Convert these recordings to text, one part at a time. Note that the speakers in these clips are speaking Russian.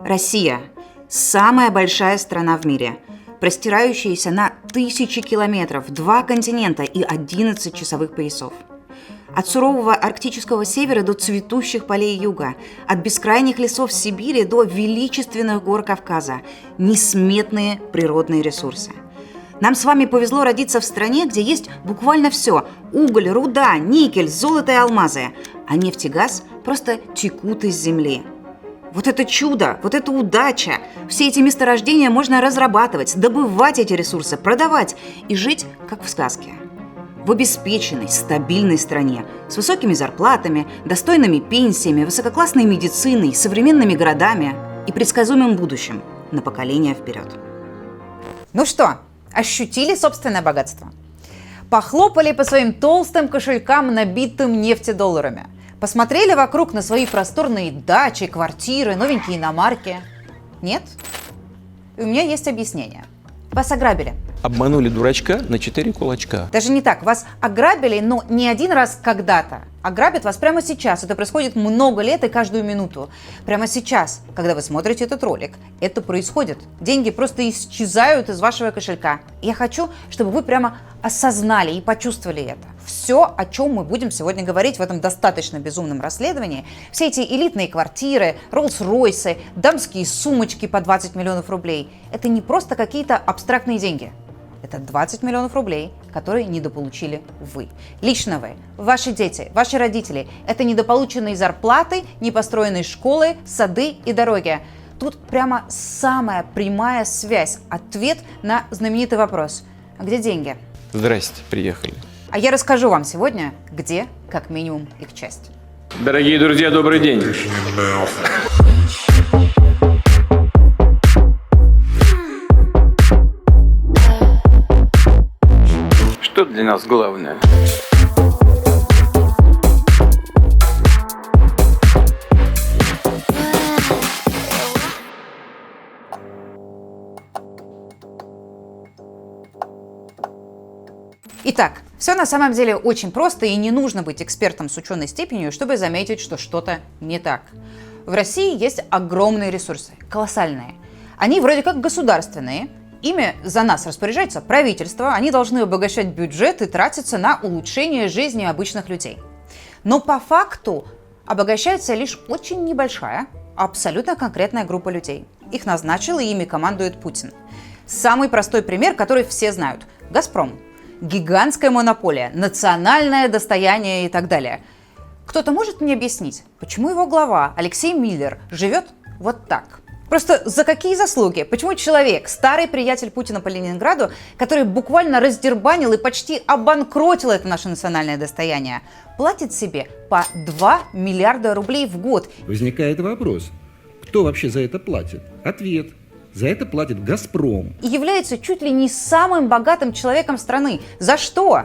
Россия – самая большая страна в мире, простирающаяся на тысячи километров, 2 континента и 11 часовых поясов. От сурового арктического севера до цветущих полей юга, от бескрайних лесов Сибири до величественных гор Кавказа – несметные природные ресурсы. Нам с вами повезло родиться в стране, где есть буквально все – уголь, руда, никель, золото и алмазы, а нефть и газ просто текут из земли. Вот это чудо, вот это удача! Все эти месторождения можно разрабатывать, добывать эти ресурсы, продавать и жить, как в сказке. В обеспеченной, стабильной стране, с высокими зарплатами, достойными пенсиями, высококлассной медициной, современными городами и предсказуемым будущим на поколения вперед. Ну что, ощутили собственное богатство? Похлопали по своим толстым кошелькам, набитым нефтедолларами? Посмотрели вокруг на свои просторные дачи, квартиры, новенькие иномарки? Нет? И у меня есть объяснение. Вас ограбили. Обманули дурачка на 4 кулачка. Даже не так. Вас ограбили, но не один раз когда-то. Ограбят вас прямо сейчас. Это происходит много лет и каждую минуту. Прямо сейчас, когда вы смотрите этот ролик, это происходит. Деньги просто исчезают из вашего кошелька. Я хочу, чтобы вы прямо осознали и почувствовали это. Все, о чем мы будем сегодня говорить в этом достаточно безумном расследовании, все эти элитные квартиры, Роллс-Ройсы, дамские сумочки по 20 миллионов рублей, это не просто какие-то абстрактные деньги. Это 20 миллионов рублей, которые недополучили вы. Лично вы, ваши дети, ваши родители. Это недополученные зарплаты, непостроенные школы, сады и дороги. Тут прямо самая прямая связь, ответ на знаменитый вопрос. А где деньги? Здрасте, приехали. А я расскажу вам сегодня, где, как минимум, их часть. Дорогие друзья, добрый день. Что для нас главное? Итак, все на самом деле очень просто, и не нужно быть экспертом с ученой степенью, чтобы заметить, что что-то не так. В России есть огромные ресурсы, колоссальные. Они вроде как государственные, ими за нас распоряжается правительство, они должны обогащать бюджет и тратиться на улучшение жизни обычных людей. Но по факту обогащается лишь очень небольшая, абсолютно конкретная группа людей. Их назначил и ими командует Путин. Самый простой пример, который все знают – «Газпром». Гигантская монополия, национальное достояние и так далее. Кто-то может мне объяснить, почему его глава Алексей Миллер живет вот так? Просто за какие заслуги? Почему человек, старый приятель Путина по Ленинграду, который буквально раздербанил и почти обанкротил это наше национальное достояние, платит себе по 2 миллиарда рублей в год? Возникает вопрос, кто вообще за это платит? Ответ. За это платит «Газпром». И является чуть ли не самым богатым человеком страны. За что?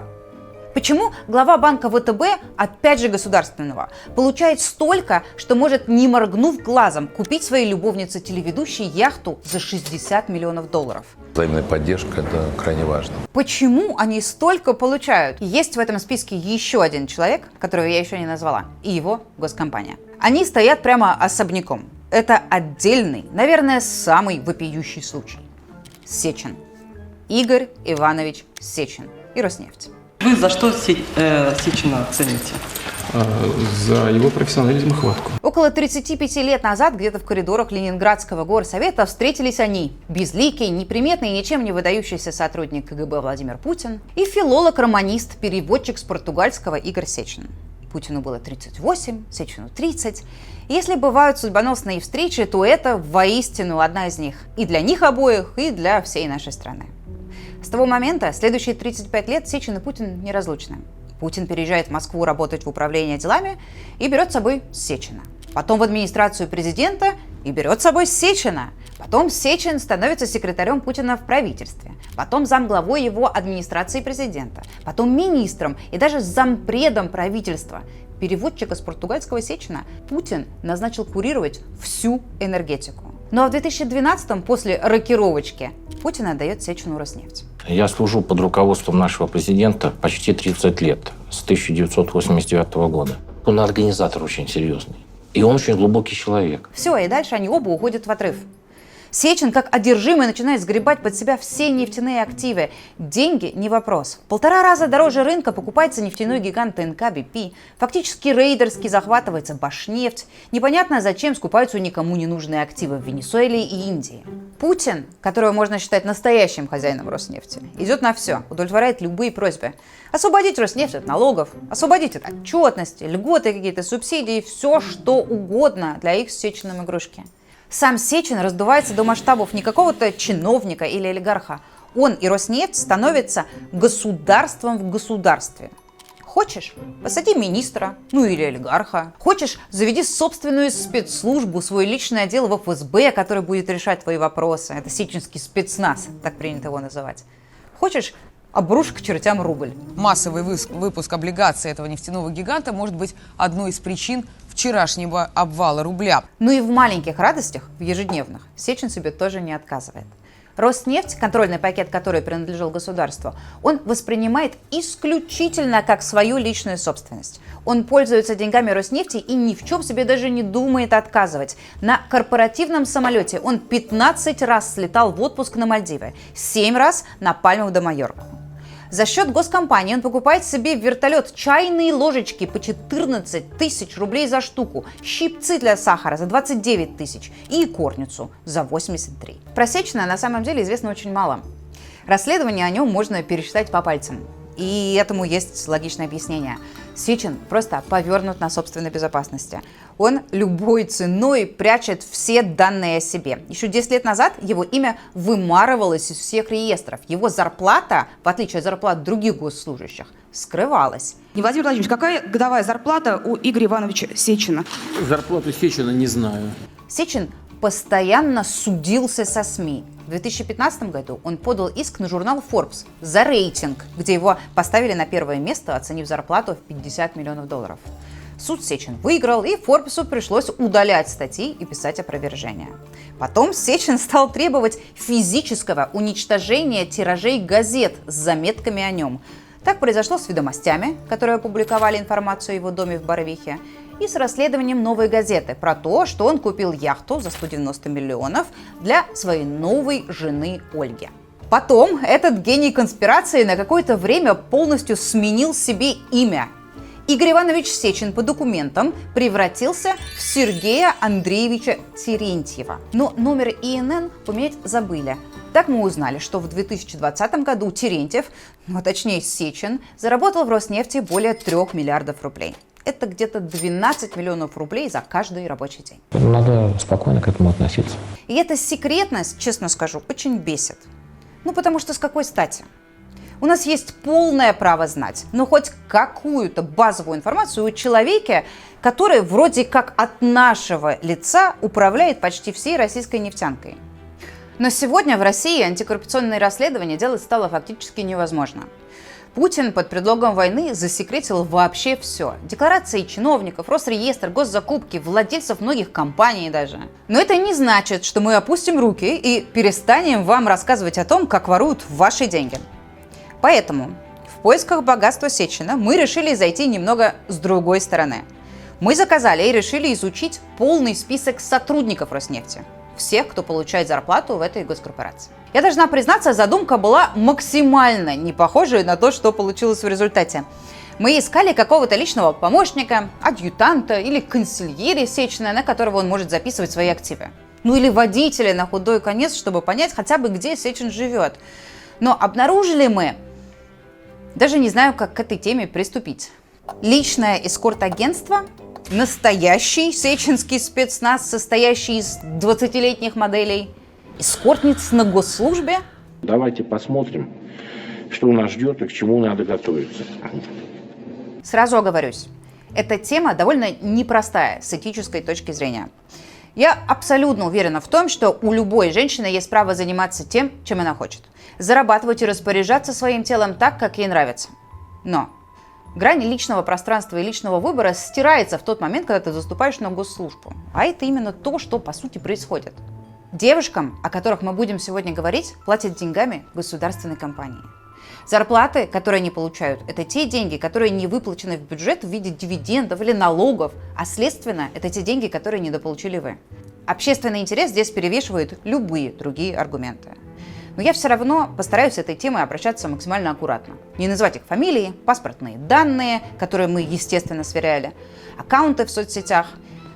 Почему глава банка ВТБ, опять же государственного, получает столько, что может, не моргнув глазом, купить своей любовнице-телеведущей яхту за 60 миллионов долларов? Взаимная поддержка – это крайне важно. Почему они столько получают? Есть в этом списке еще один человек, которого я еще не назвала, и его госкомпания. Они стоят прямо особняком. Это отдельный, наверное, самый вопиющий случай. Сечин. Игорь Иванович Сечин и Роснефть. Вы за что Сечина цените? За его профессионализм и хватку. Около 35 лет назад где-то в коридорах Ленинградского горсовета встретились они. Безликий, неприметный и ничем не выдающийся сотрудник КГБ Владимир Путин и филолог-романист, переводчик с португальского Игорь Сечин. Путину было 38, Сечину 30. Если бывают судьбоносные встречи, то это воистину одна из них. И для них обоих, и для всей нашей страны. С того момента следующие 35 лет Сечин и Путин неразлучны. Путин переезжает в Москву работать в управление делами и берет с собой Сечина. Потом в администрацию президента и берет с собой Сечина. Потом Сечин становится секретарем Путина в правительстве. Потом замглавой его администрации президента. Потом министром и даже зампредом правительства. Переводчика с португальского Сечина Путин назначил курировать всю энергетику. Ну а в 2012-м, после рокировочки, Путин отдает Сечину Роснефть. Я служу под руководством нашего президента почти 30 лет, с 1989 года. Он организатор очень серьезный. И он очень глубокий человек. Все, и дальше они оба уходят в отрыв. Сечин, как одержимый, начинает сгребать под себя все нефтяные активы. Деньги – не вопрос. В 1,5 раза дороже рынка покупается нефтяной гигант ТНК BP. Фактически рейдерски захватывается Башнефть. Непонятно, зачем скупаются никому не нужные активы в Венесуэле и Индии. Путин, которого можно считать настоящим хозяином Роснефти, идет на все, удовлетворяет любые просьбы. Освободить Роснефть от налогов, освободить от отчетности, льготы какие-то, субсидии, все что угодно для их с Сечиным игрушки. Сам Сечин раздувается до масштабов не какого-то чиновника или олигарха. Он и Роснефть становятся государством в государстве. Хочешь – посади министра, ну или олигарха. Хочешь – заведи собственную спецслужбу, свой личный отдел в ФСБ, который будет решать твои вопросы. Это сеченский спецназ, так принято его называть. Хочешь – обрушь к чертям рубль. Массовый выпуск облигаций этого нефтяного гиганта может быть одной из причин вчерашнего обвала рубля. Ну и в маленьких радостях, в ежедневных, Сечин себе тоже не отказывает. Роснефть, контрольный пакет которой принадлежал государству, он воспринимает исключительно как свою личную собственность. Он пользуется деньгами Роснефти и ни в чем себе даже не думает отказывать. На корпоративном самолете он 15 раз слетал в отпуск на Мальдивы, 7 раз на Пальму де Майорку. За счет госкомпании он покупает себе вертолет, чайные ложечки по 14 тысяч рублей за штуку, щипцы для сахара за 29 тысяч и икорницу за 83. Про Сечина на самом деле известно очень мало. Расследование о нем можно пересчитать по пальцам. И этому есть логичное объяснение. Сечин просто повернут на собственной безопасности. Он любой ценой прячет все данные о себе. Еще 10 лет назад его имя вымарывалось из всех реестров. Его зарплата, в отличие от зарплат других госслужащих, скрывалась. Владимир Владимирович, какая годовая зарплата у Игоря Ивановича Сечина? Зарплату Сечина не знаю. Сечин постоянно судился со СМИ. В 2015 году он подал иск на журнал Forbes за рейтинг, где его поставили на первое место, оценив зарплату в $50 миллионов. Суд Сечин выиграл, и Форбсу пришлось удалять статьи и писать опровержения. Потом Сечин стал требовать физического уничтожения тиражей газет с заметками о нем. Так произошло с «Ведомостями», которые опубликовали информацию о его доме в Барвихе, и с расследованием «Новой газеты» про то, что он купил яхту за 190 миллионов для своей новой жены Ольги. Потом этот гений конспирации на какое-то время полностью сменил себе имя. Игорь Иванович Сечин по документам превратился в Сергея Андреевича Терентьева. Но номер ИНН поменять забыли. Так мы узнали, что в 2020 году Терентьев, а точнее Сечин, заработал в Роснефти более 3 миллиардов рублей. Это где-то 12 миллионов рублей за каждый рабочий день. Надо спокойно к этому относиться. И эта секретность, честно скажу, очень бесит. Потому что с какой стати? У нас есть полное право знать, но хоть какую-то базовую информацию о человеке, который вроде как от нашего лица управляет почти всей российской нефтянкой. Но сегодня в России антикоррупционные расследования делать стало фактически невозможно. Путин под предлогом войны засекретил вообще все. Декларации чиновников, Росреестр, госзакупки, владельцев многих компаний даже. Но это не значит, что мы опустим руки и перестанем вам рассказывать о том, как воруют ваши деньги. Поэтому в поисках богатства Сечина мы решили зайти немного с другой стороны. Мы заказали и решили изучить полный список сотрудников Роснефти. Всех, кто получает зарплату в этой госкорпорации. Я должна признаться, задумка была максимально не похожей на то, что получилось в результате. Мы искали какого-то личного помощника, адъютанта или консильери Сечина, на которого он может записывать свои активы. Или водителя на худой конец, чтобы понять хотя бы, где Сечин живет. Но обнаружили мы, даже не знаю, как к этой теме приступить. Личное эскорт-агентство, настоящий сеченский спецназ, состоящий из 20-летних моделей, эскортниц на госслужбе. Давайте посмотрим, что нас ждет и к чему надо готовиться. Сразу оговорюсь, эта тема довольно непростая с этической точки зрения. Я абсолютно уверена в том, что у любой женщины есть право заниматься тем, чем она хочет. Зарабатывать и распоряжаться своим телом так, как ей нравится. Но грань личного пространства и личного выбора стирается в тот момент, когда ты заступаешь на госслужбу. А это именно то, что по сути происходит. Девушкам, о которых мы будем сегодня говорить, платят деньгами государственной компании. Зарплаты, которые они получают, это те деньги, которые не выплачены в бюджет в виде дивидендов или налогов, а следственно, это те деньги, которые недополучили вы. Общественный интерес здесь перевешивает любые другие аргументы. Но я все равно постараюсь с этой темой обращаться максимально аккуратно. Не называть их фамилии, паспортные данные, которые мы, естественно, сверяли, аккаунты в соцсетях.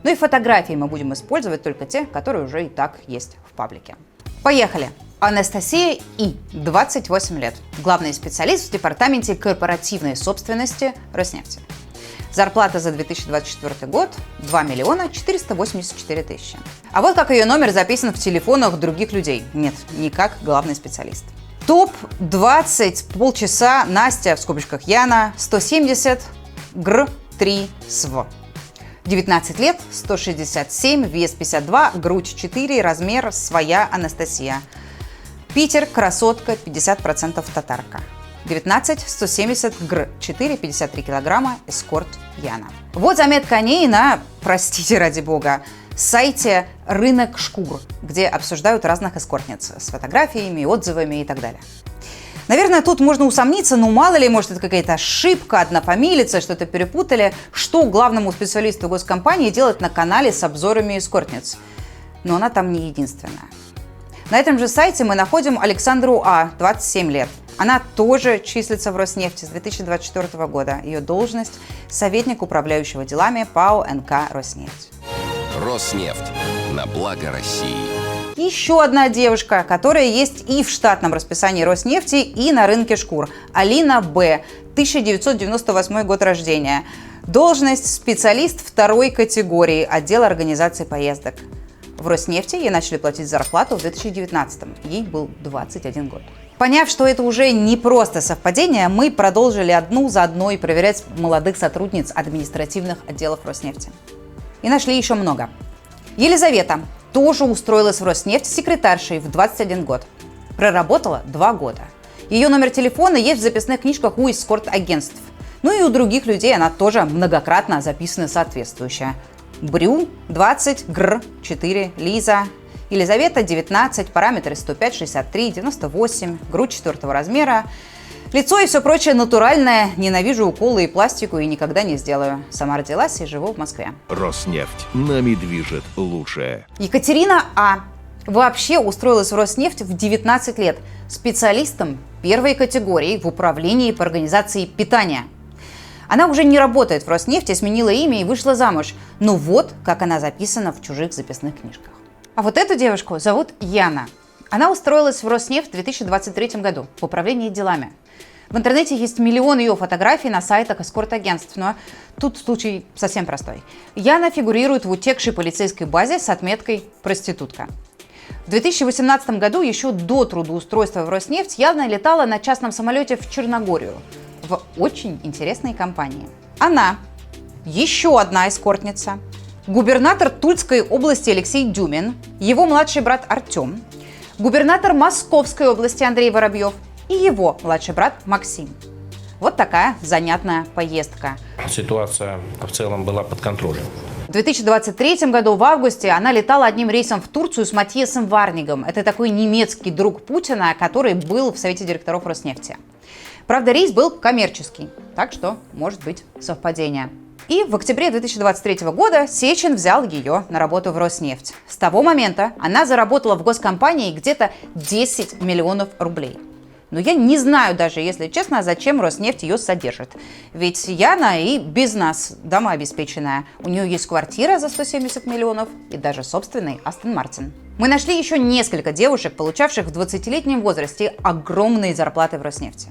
Ну и фотографии мы будем использовать только те, которые уже и так есть в паблике. Поехали! Анастасия И, 28 лет, главный специалист в департаменте корпоративной собственности Роснефти. Зарплата за 2024 год – 2 миллиона 484 тысячи. А вот как ее номер записан в телефонах других людей. Нет, не как главный специалист. Топ-20 полчаса Настя, в скобочках Яна, 170 гр 3 св. 19 лет, 167, вес 52, грудь 4, размер своя Анастасия. Питер, красотка, 50% татарка. 19, 170 гр, 4, 53 килограмма, эскорт Яна. Вот заметка о ней на, простите ради бога, сайте «Рынок шкур», где обсуждают разных эскортниц с фотографиями, отзывами и так далее. Наверное, тут можно усомниться, но мало ли, может, это какая-то ошибка, однофамилица, что-то перепутали, что главному специалисту госкомпании делать на канале с обзорами эскортниц. Но она там не единственная. На этом же сайте мы находим Александру А, 27 лет. Она тоже числится в Роснефти с 2024 года. Ее должность – советник управляющего делами ПАО НК «Роснефть». Роснефть. На благо России. Еще одна девушка, которая есть и в штатном расписании Роснефти, и на рынке шкур. Алина Б, 1998 год рождения. Должность – специалист второй категории, отдел организации поездок. В Роснефти ей начали платить зарплату в 2019-м. Ей был 21 год. Поняв, что это уже не просто совпадение, мы продолжили одну за одной проверять молодых сотрудниц административных отделов Роснефти. И нашли еще много. Елизавета тоже устроилась в Роснефть секретаршей в 21 год. Проработала 2 года. Ее номер телефона есть в записных книжках у эскорт-агентств. Ну и у других людей она тоже многократно записана соответствующая. Брю, 20, Гр, 4, Лиза. Елизавета, 19, параметры 105, 63, 98, грудь 4 размера. Лицо и все прочее натуральное. Ненавижу уколы и пластику и никогда не сделаю. Сама родилась и живу в Москве. Роснефть. Нами движет лучшее. Екатерина А. вообще устроилась в Роснефть в 19 лет. Специалистом первой категории в управлении по организации питания. Она уже не работает в Роснефти, сменила имя и вышла замуж. Но вот как она записана в чужих записных книжках. А вот эту девушку зовут Яна. Она устроилась в Роснефть в 2023 году в управлении делами. В интернете есть миллион ее фотографий на сайтах эскорт-агентств, но тут случай совсем простой. Яна фигурирует в утекшей полицейской базе с отметкой «проститутка». В 2018 году, еще до трудоустройства в Роснефть, Яна летала на частном самолете в Черногорию в очень интересной компании. Она, еще одна эскортница, губернатор Тульской области Алексей Дюмин, его младший брат Артем, губернатор Московской области Андрей Воробьев и его младший брат Максим. Вот такая занятная поездка. Ситуация в целом была под контролем. В 2023 году в августе она летала одним рейсом в Турцию с Матиасом Варнигом. Это такой немецкий друг Путина, который был в Совете директоров Роснефти. Правда, рейс был коммерческий, так что может быть совпадение. И в октябре 2023 года Сечин взял ее на работу в Роснефть. С того момента она заработала в госкомпании где-то 10 миллионов рублей. Но я не знаю даже, если честно, зачем Роснефть ее содержит. Ведь Яна и без нас дама обеспеченная. У нее есть квартира за 170 миллионов и даже собственный Астон Мартин. Мы нашли еще несколько девушек, получавших в 20-летнем возрасте огромные зарплаты в Роснефти.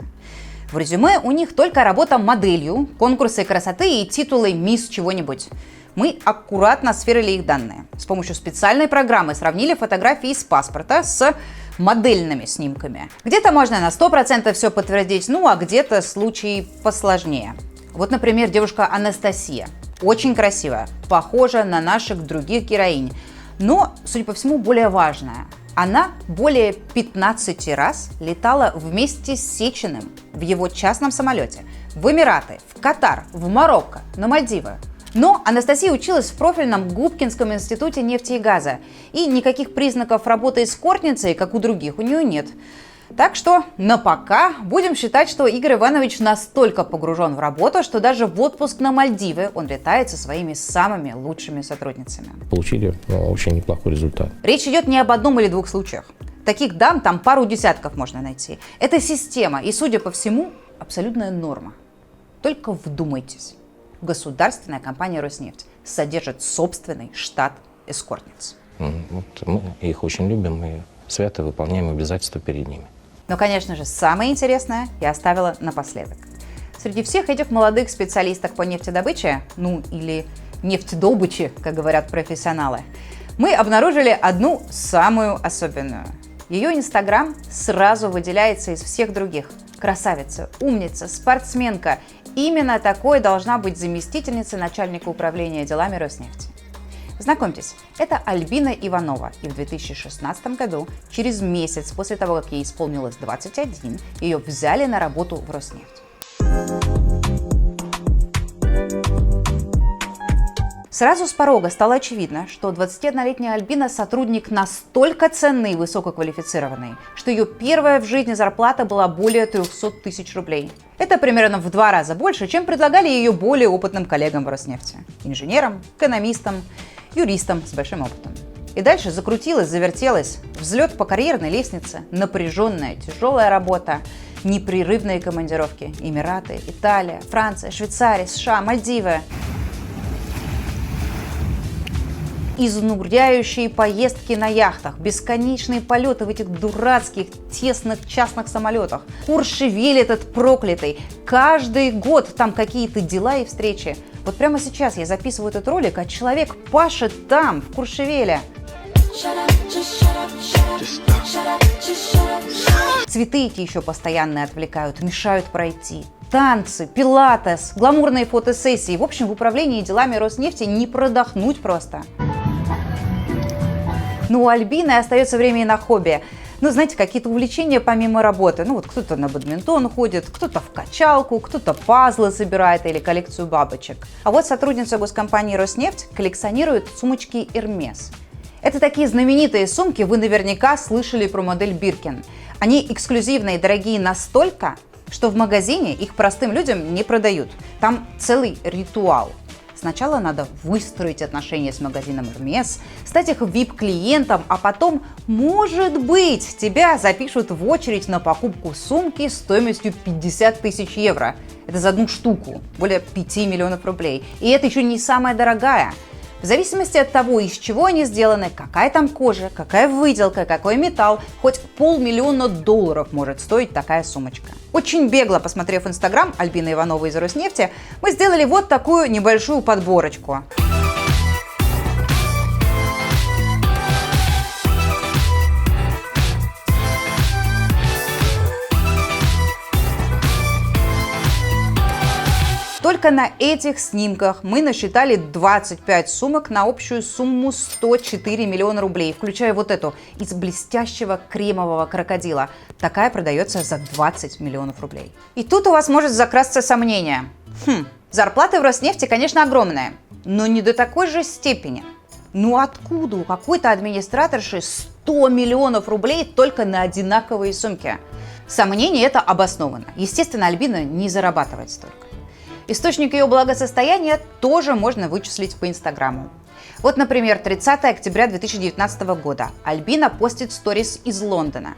В резюме у них только работа моделью, конкурсы красоты и титулы «Мисс чего-нибудь». Мы аккуратно сверили их данные. С помощью специальной программы сравнили фотографии из паспорта с модельными снимками. Где-то можно на 100% все подтвердить, ну а где-то случаи посложнее. Вот, например, девушка Анастасия. Очень красивая, похожа на наших других героинь. Но, судя по всему, более важная. Она более 15 раз летала вместе с Сечиным в его частном самолете в Эмираты, в Катар, в Марокко, на Мальдивы. Но Анастасия училась в профильном Губкинском институте нефти и газа, и никаких признаков работы эскортницей, как у других, у нее нет. Так что на пока будем считать, что Игорь Иванович настолько погружен в работу, что даже в отпуск на Мальдивы он летает со своими самыми лучшими сотрудницами. Получили очень неплохой результат. Речь идет не об одном или двух случаях. Таких дам там пару десятков можно найти. Это система и, судя по всему, абсолютная норма. Только вдумайтесь. Государственная компания «Роснефть» содержит собственный штат эскортниц. Вот мы их очень любим и свято выполняем обязательства перед ними. Но, конечно же, самое интересное я оставила напоследок. Среди всех этих молодых специалисток по нефтедобыче, ну или нефтедобыче, как говорят профессионалы, мы обнаружили одну самую особенную. Ее Инстаграм сразу выделяется из всех других. Красавица, умница, спортсменка. Именно такой должна быть заместительница начальника управления делами Роснефти. Знакомьтесь, это Альбина Иванова, и в 2016 году, через месяц после того, как ей исполнилось 21, ее взяли на работу в Роснефть. Сразу с порога стало очевидно, что 21-летняя Альбина сотрудник настолько ценный и высококвалифицированный, что ее первая в жизни зарплата была более 300 тысяч рублей. Это примерно в 2 раза больше, чем предлагали ее более опытным коллегам в Роснефти. Инженерам, экономистам, юристам с большим опытом. И дальше закрутилась, завертелась. Взлет по карьерной лестнице, напряженная, тяжелая работа, непрерывные командировки. Эмираты, Италия, Франция, Швейцария, США, Мальдивы. Изнуряющие поездки на яхтах, бесконечные полеты в этих дурацких, тесных частных самолетах. Куршевель этот проклятый. Каждый год там какие-то дела и встречи. Вот прямо сейчас я записываю этот ролик, а человек пашет там, в Куршевеле. Цветы эти еще постоянно отвлекают, мешают пройти. Танцы, пилатес, гламурные фотосессии. В общем, в управлении делами Роснефти не продохнуть просто. Но у Альбины остается время и на хобби. Ну, знаете, какие-то увлечения помимо работы. Ну, вот кто-то на бадминтон ходит, кто-то в качалку, кто-то пазлы собирает или коллекцию бабочек. А вот сотрудница госкомпании «Роснефть» коллекционирует сумочки «Эрмес». Это такие знаменитые сумки, вы наверняка слышали про модель Биркин. Они эксклюзивные и дорогие настолько, что в магазине их простым людям не продают. Там целый ритуал. Сначала надо выстроить отношения с магазином Hermes, стать их VIP-клиентом, а потом, может быть, тебя запишут в очередь на покупку сумки стоимостью 50 тысяч евро. Это за одну штуку, более 5 миллионов рублей. И это еще не самая дорогая. В зависимости от того, из чего они сделаны, какая там кожа, какая выделка, какой металл, хоть $500 000 может стоить такая сумочка. Очень бегло посмотрев Инстаграм Альбины Ивановой из Роснефти, мы сделали вот такую небольшую подборочку. Только на этих снимках мы насчитали 25 сумок на общую сумму 104 миллиона рублей, включая вот эту из блестящего кремового крокодила. Такая продается за 20 миллионов рублей. И тут у вас может закрасться сомнение. Зарплата в Роснефти, конечно, огромная, но не до такой же степени. Ну откуда у какой-то администраторши 100 миллионов рублей только на одинаковые сумки? Сомнение это обосновано. Естественно, Альбина не зарабатывает столько. Источник ее благосостояния тоже можно вычислить по Инстаграму. Вот, например, 30 октября 2019 года Альбина постит сторис из Лондона.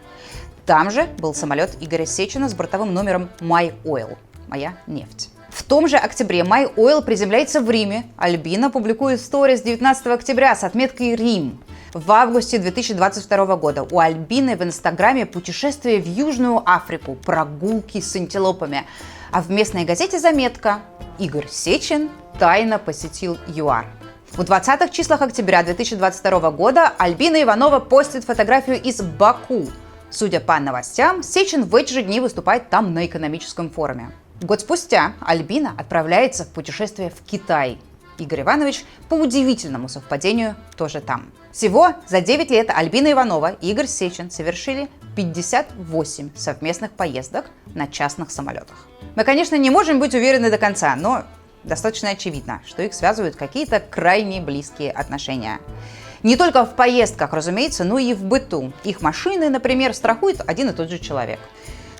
Там же был самолет Игоря Сечина с бортовым номером My Oil – «Моя нефть». В том же октябре My Oil приземляется в Риме. Альбина публикует сторис 19 октября с отметкой «Рим». В августе 2022 года у Альбины в Инстаграме путешествие в Южную Африку, прогулки с антилопами. А в местной газете заметка «Игорь Сечин тайно посетил ЮАР». В 20-х числах октября 2022 года Альбина Иванова постит фотографию из Баку. Судя по новостям, Сечин в эти же дни выступает там на экономическом форуме. Год спустя Альбина отправляется в путешествие в Китай. Игорь Иванович по удивительному совпадению тоже там. Всего за 9 лет Альбина Иванова и Игорь Сечин совершили 58 совместных поездок на частных самолетах. Мы, конечно, не можем быть уверены до конца, но достаточно очевидно, что их связывают какие-то крайне близкие отношения. Не только в поездках, разумеется, но и в быту. Их машины, например, страхует один и тот же человек.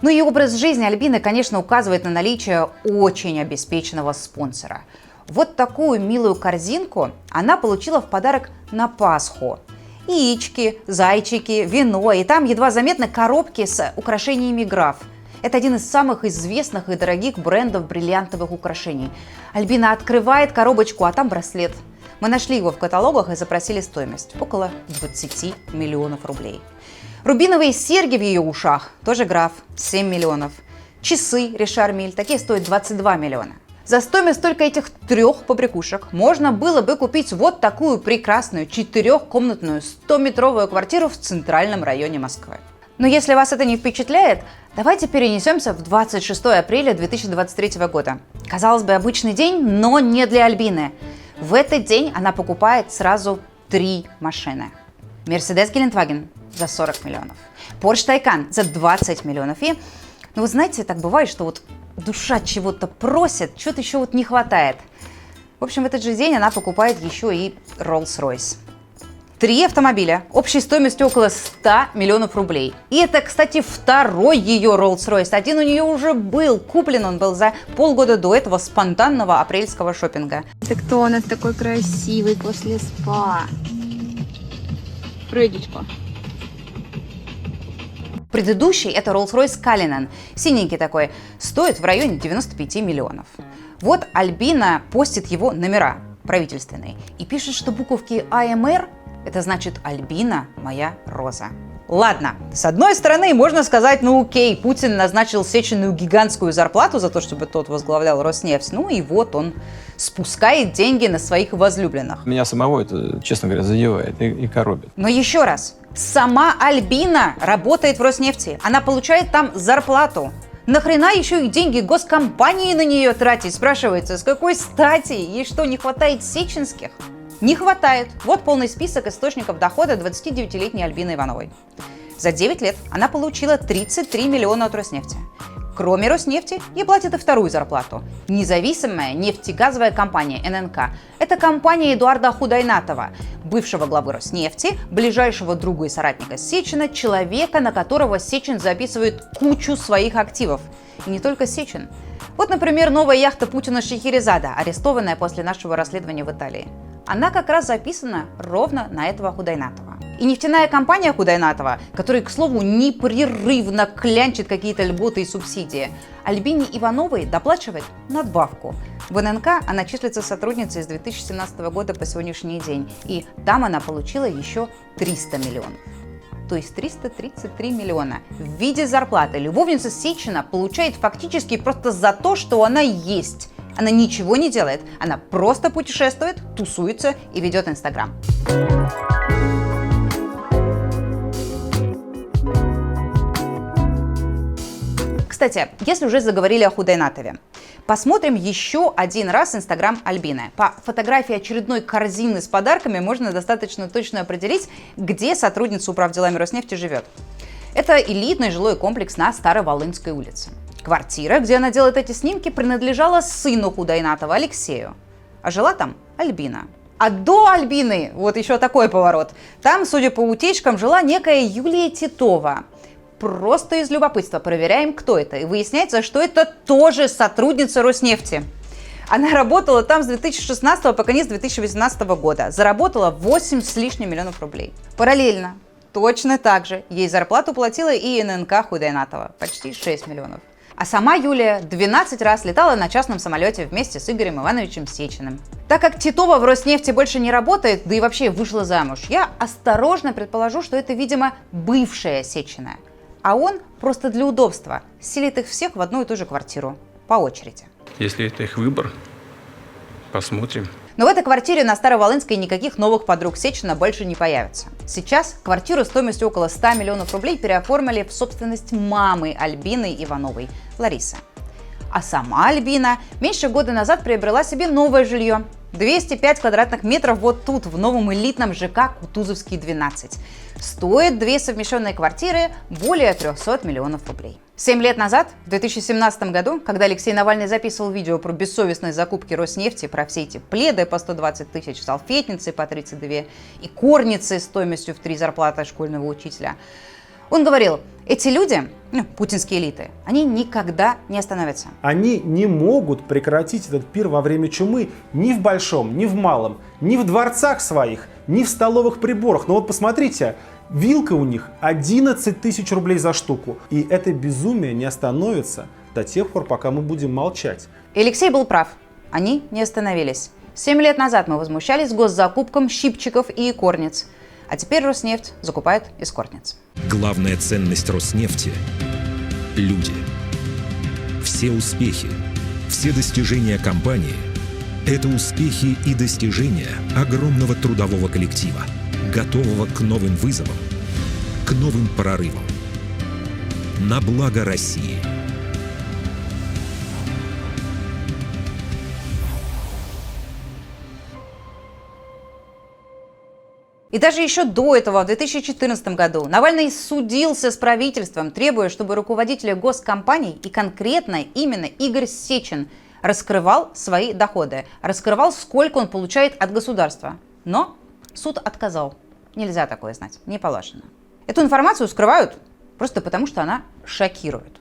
Ну и образ жизни Альбины, конечно, указывает на наличие очень обеспеченного спонсора. Вот такую милую корзинку она получила в подарок на Пасху. Яички, зайчики, вино, и там едва заметны коробки с украшениями граф. Это один из самых известных и дорогих брендов бриллиантовых украшений. Альбина открывает коробочку, а там браслет. Мы нашли его в каталогах и запросили стоимость – около 20 миллионов рублей. Рубиновые серьги в ее ушах – тоже граф, 7 миллионов. Часы Ришар Миль, такие стоят 22 миллиона. За стоимость только этих 3 побрякушек можно было бы купить вот такую прекрасную 4-комнатную 100-метровую квартиру в центральном районе Москвы. Но если вас это не впечатляет, давайте перенесемся в 26 апреля 2023 года. Казалось бы, обычный день, но не для Альбины. В этот день она покупает сразу 3 машины. Mercedes Гелендваген за 40 миллионов, Porsche Taycan за 20 миллионов. И, ну вы знаете, так бывает, что вот душа чего-то просит, чего-то еще вот не хватает. В общем, в этот же день она покупает еще и Rolls-Royce. 3 автомобиля общей стоимостью около 100 миллионов рублей. И это, кстати, второй ее Rolls-Royce. Один у нее уже был. Куплен он был за полгода до этого спонтанного апрельского шопинга. Это кто у нас такой красивый после спа? Фредечка. Предыдущий – это Rolls-Royce Cullinan. Синенький такой. Стоит в районе 95 миллионов. Вот Альбина постит его номера правительственные. И пишет, что буковки АМР – это значит «Альбина – моя роза». Ладно, с одной стороны, можно сказать, ну окей, Путин назначил Сечину гигантскую зарплату за то, чтобы тот возглавлял Роснефть. Ну и вот он спускает деньги на своих возлюбленных. Меня самого это, честно говоря, задевает и коробит. Но еще раз, сама Альбина работает в Роснефти. Она получает там зарплату. Нахрена еще и деньги госкомпании на нее тратить? Спрашивается, с какой стати? Ей что, не хватает сеченских? Не хватает. Вот полный список источников дохода 29-летней Альбины Ивановой. За 9 лет она получила 33 миллиона от Роснефти. Кроме Роснефти, ей платят и вторую зарплату. Независимая нефтегазовая компания ННК. Это компания Эдуарда Худайнатова, бывшего главы Роснефти, ближайшего друга и соратника Сечина, человека, на которого Сечин записывает кучу своих активов. И не только Сечин. Вот, например, новая яхта Путина Шахерезада, арестованная после нашего расследования в Италии. Она как раз записана ровно на этого Худайнатова. И нефтяная компания Худайнатова, которая, к слову, непрерывно клянчит какие-то льготы и субсидии, Альбине Ивановой доплачивает надбавку. В ННК она числится сотрудницей с 2017 года по сегодняшний день. И там она получила еще 300 миллионов. То есть 333 миллиона в виде зарплаты. Любовница Сечина получает фактически просто за то, что она есть. Она ничего не делает, она просто путешествует, тусуется и ведет Инстаграм. Кстати, если уже заговорили о Худайнатове, посмотрим еще один раз Инстаграм Альбины. По фотографии очередной корзины с подарками можно достаточно точно определить, где сотрудница управделами Роснефти живет. Это элитный жилой комплекс на Староволынской улице. Квартира, где она делает эти снимки, принадлежала сыну Худайнатова Алексею. А жила там Альбина. А до Альбины, вот еще такой поворот, там, судя по утечкам, жила некая Юлия Титова. Просто из любопытства проверяем, кто это. И выясняется, что это тоже сотрудница Роснефти. Она работала там с 2016 по конец 2018 года. Заработала 8 с лишним миллионов рублей. Параллельно, точно так же, ей зарплату платила и ННК Худайнатова. Почти 6 миллионов. А сама Юлия 12 раз летала на частном самолете вместе с Игорем Ивановичем Сечиным. Так как Титова в Роснефти больше не работает, да и вообще вышла замуж, я осторожно предположу, что это, видимо, бывшая Сечина. А он просто для удобства селит их всех в одну и ту же квартиру, по очереди. Если это их выбор, посмотрим. Но в этой квартире на Староволынской никаких новых подруг Сечина больше не появится. Сейчас квартиру стоимостью около 100 миллионов рублей переоформили в собственность мамы Альбины Ивановой, Ларисы. А сама Альбина меньше года назад приобрела себе новое жилье. 205 квадратных метров вот тут, в новом элитном ЖК Кутузовский 12. Стоит 2 совмещенные квартиры более 300 миллионов рублей. 7 лет назад, в 2017 году, когда Алексей Навальный записывал видео про бессовестные закупки Роснефти, про все эти пледы по 120 тысяч, салфетницы по 32 и корницы стоимостью в 3 зарплаты школьного учителя, он говорил, эти люди, путинские элиты, они никогда не остановятся. Они не могут прекратить этот пир во время чумы ни в большом, ни в малом, ни в дворцах своих, ни в столовых приборах. Но вот посмотрите, вилка у них 11 тысяч рублей за штуку. И это безумие не остановится до тех пор, пока мы будем молчать. И Алексей был прав. Они не остановились. 7 лет назад мы возмущались госзакупкам щипчиков и икорниц. А теперь Роснефть закупает эскортниц. Главная ценность Роснефти – люди. Все успехи, все достижения компании – это успехи и достижения огромного трудового коллектива, готового к новым вызовам, к новым прорывам. На благо России. И даже еще до этого, в 2014 году, Навальный судился с правительством, требуя, чтобы руководители госкомпаний и конкретно именно Игорь Сечин раскрывал свои доходы, раскрывал, сколько он получает от государства. Но суд отказал. Нельзя такое знать, не положено. Эту информацию скрывают просто потому, что она шокирует.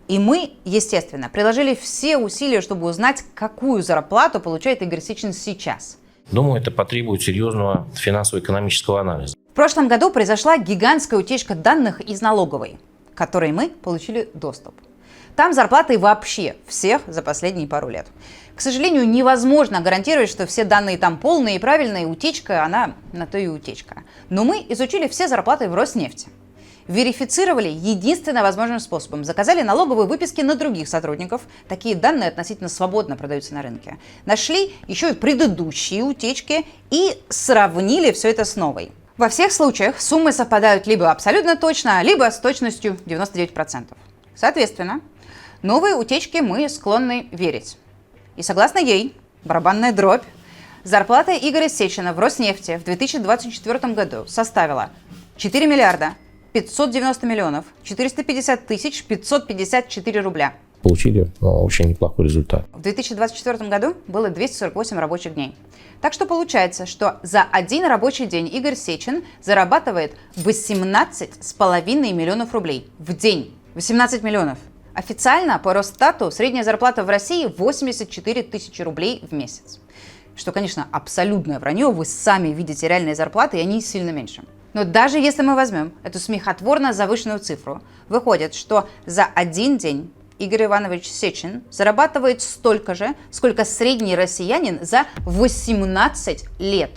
И мы, естественно, приложили все усилия, чтобы узнать, какую зарплату получает Игорь Сечин сейчас. Думаю, это потребует серьезного финансово-экономического анализа. В прошлом году произошла гигантская утечка данных из налоговой, к которой мы получили доступ. Там зарплаты вообще всех за последние пару лет. К сожалению, невозможно гарантировать, что все данные там полные и правильные. Утечка, она на то и утечка. Но мы изучили все зарплаты в Роснефти. Верифицировали единственно возможным способом. Заказали налоговые выписки на других сотрудников. Такие данные относительно свободно продаются на рынке. Нашли еще и предыдущие утечки и сравнили все это с новой. Во всех случаях суммы совпадают либо абсолютно точно, либо с точностью 99%. Соответственно, новые утечки мы склонны верить. И согласно ей, барабанная дробь, зарплата Игоря Сечина в Роснефти в 2024 году составила 4 миллиарда 590 миллионов 450 тысяч 554 рубля. Получили очень неплохой результат. В 2024 году было 248 рабочих дней. Так что получается, что за один рабочий день Игорь Сечин зарабатывает 18,5 миллионов рублей в день. 18 миллионов. Официально по Росстату средняя зарплата в России 84 тысячи рублей в месяц. Что, конечно, абсолютное вранье, вы сами видите реальные зарплаты, и они сильно меньше. Но даже если мы возьмем эту смехотворно завышенную цифру, выходит, что за один день Игорь Иванович Сечин зарабатывает столько же, сколько средний россиянин за 18 лет.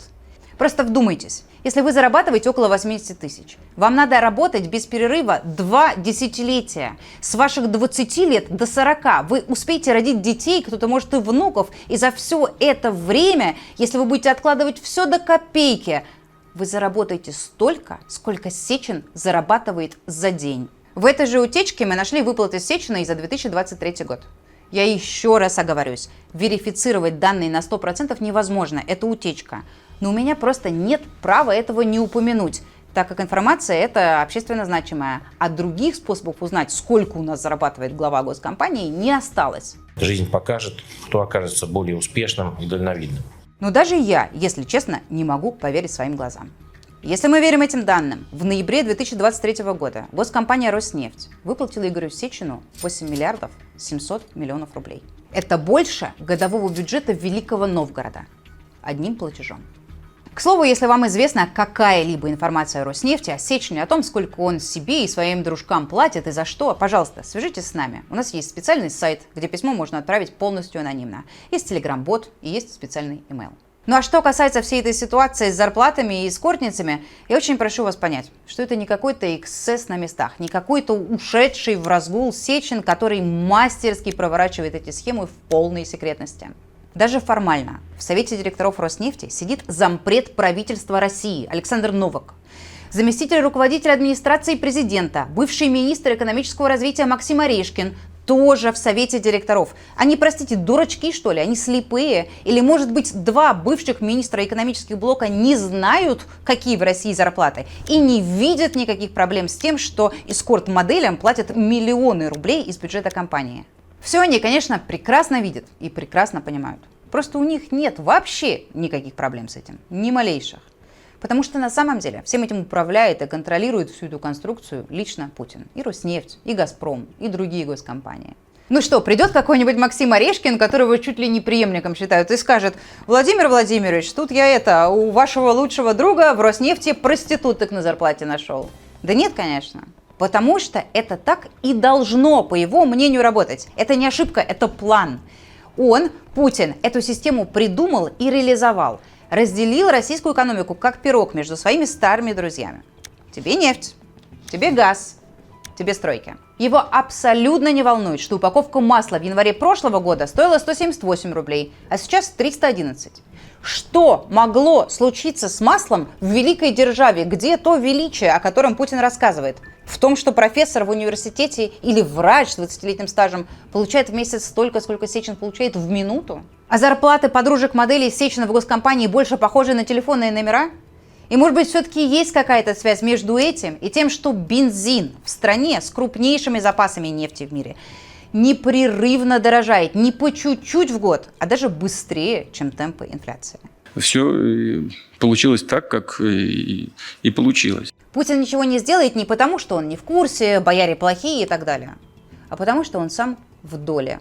Просто вдумайтесь, если вы зарабатываете около 80 тысяч, вам надо работать без перерыва 2 десятилетия. С ваших 20 лет до 40 вы успеете родить детей, кто-то может и внуков, и за все это время, если вы будете откладывать все до копейки, вы заработаете столько, сколько Сечин зарабатывает за день. В этой же утечке мы нашли выплаты Сечина и за 2023 год. Я еще раз оговорюсь, верифицировать данные на 100% невозможно, это утечка. Но у меня просто нет права этого не упомянуть, так как информация эта общественно значимая, а других способов узнать, сколько у нас зарабатывает глава госкомпании, не осталось. Жизнь покажет, кто окажется более успешным и дальновидным. Но даже я, если честно, не могу поверить своим глазам. Если мы верим этим данным, в ноябре 2023 года госкомпания «Роснефть» выплатила Игорю Сечину 8 миллиардов 700 миллионов рублей. Это больше годового бюджета Великого Новгорода. Одним платежом. К слову, если вам известна какая-либо информация о Роснефти, о Сечине, о том, сколько он себе и своим дружкам платит и за что, пожалуйста, свяжитесь с нами. У нас есть специальный сайт, где письмо можно отправить полностью анонимно. Есть телеграм-бот и есть специальный имейл. Ну а что касается всей этой ситуации с зарплатами и эскортницами, я очень прошу вас понять, что это не какой-то эксцесс на местах, не какой-то ушедший в разгул Сечин, который мастерски проворачивает эти схемы в полной секретности. Даже формально в Совете директоров Роснефти сидит зампред правительства России Александр Новак, заместитель руководителя администрации президента, бывший министр экономического развития Максим Орешкин, тоже в совете директоров. Они, простите, дурачки, что ли? Они слепые? Или, может быть, два бывших министра экономических блока не знают, какие в России зарплаты, и не видят никаких проблем с тем, что эскорт-моделям платят миллионы рублей из бюджета компании? Все они, конечно, прекрасно видят и прекрасно понимают. Просто у них нет вообще никаких проблем с этим, ни малейших. Потому что на самом деле всем этим управляет и контролирует всю эту конструкцию лично Путин. И Роснефть, и Газпром, и другие госкомпании. Ну что, придет какой-нибудь Максим Орешкин, которого чуть ли не преемником считают, и скажет: Владимир Владимирович, тут я у вашего лучшего друга в Роснефти проституток на зарплате нашел. Да нет, конечно. Потому что это так и должно, по его мнению, работать. Это не ошибка, это план. Он, Путин, эту систему придумал и реализовал. Разделил российскую экономику как пирог между своими старыми друзьями. Тебе нефть, тебе газ, тебе стройки. Его абсолютно не волнует, что упаковка масла в январе прошлого года стоила 178 рублей, а сейчас 311. Что могло случиться с маслом в великой державе? Где то величие, о котором Путин рассказывает? В том, что профессор в университете или врач с 20-летним стажем получает в месяц столько, сколько Сечин получает в минуту? А зарплаты подружек моделей Сечина в госкомпании больше похожи на телефонные номера? И может быть все-таки есть какая-то связь между этим и тем, что бензин в стране с крупнейшими запасами нефти в мире непрерывно дорожает не по чуть-чуть в год, а даже быстрее, чем темпы инфляции. Все получилось так, как и получилось. Путин ничего не сделает не потому, что он не в курсе, бояре плохие и так далее, а потому что он сам в доле.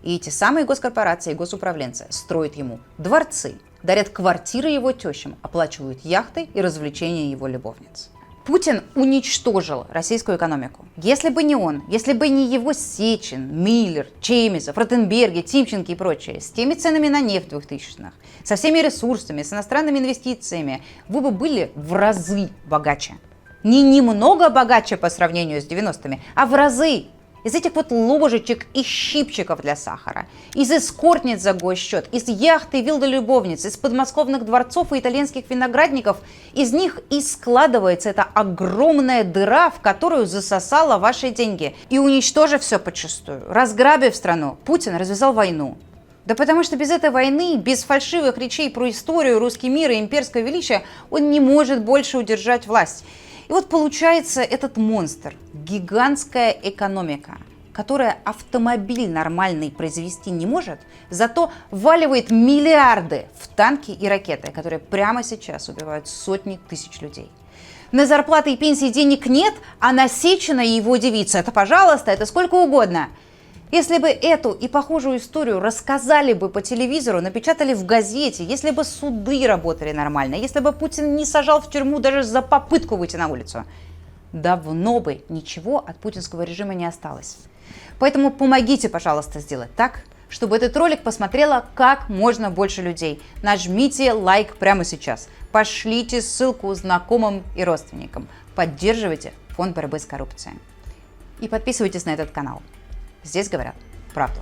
И эти самые госкорпорации и госуправленцы строят ему дворцы, дарят квартиры его тещам, оплачивают яхты и развлечения его любовниц. Путин уничтожил российскую экономику. Если бы не он, если бы не его Сечин, Миллер, Чемизов, Ротенберги, Тимченко и прочие, с теми ценами на нефть 2000-х, со всеми ресурсами, с иностранными инвестициями, вы бы были в разы богаче. Не немного богаче по сравнению с 90-ми, а в разы. Из этих вот ложечек и щипчиков для сахара, из эскортниц за госсчет, из яхт и вилл для любовниц, из подмосковных дворцов и итальянских виноградников, из них и складывается эта огромная дыра, в которую засосала ваши деньги. И уничтожив все подчистую, разграбив страну, Путин развязал войну. Да потому что без этой войны, без фальшивых речей про историю, русский мир и имперское величие, он не может больше удержать власть. И вот получается этот монстр, гигантская экономика, которая автомобиль нормальный произвести не может, зато вваливает миллиарды в танки и ракеты, которые прямо сейчас убивают сотни тысяч людей. На зарплаты и пенсии денег нет, а на Сечина и его девицы это пожалуйста, это сколько угодно. Если бы эту и похожую историю рассказали бы по телевизору, напечатали в газете, если бы суды работали нормально, если бы Путин не сажал в тюрьму даже за попытку выйти на улицу, давно бы ничего от путинского режима не осталось. Поэтому помогите, пожалуйста, сделать так, чтобы этот ролик посмотрело как можно больше людей. Нажмите лайк прямо сейчас. Пошлите ссылку знакомым и родственникам. Поддерживайте фонд борьбы с коррупцией. И подписывайтесь на этот канал. Здесь говорят правду.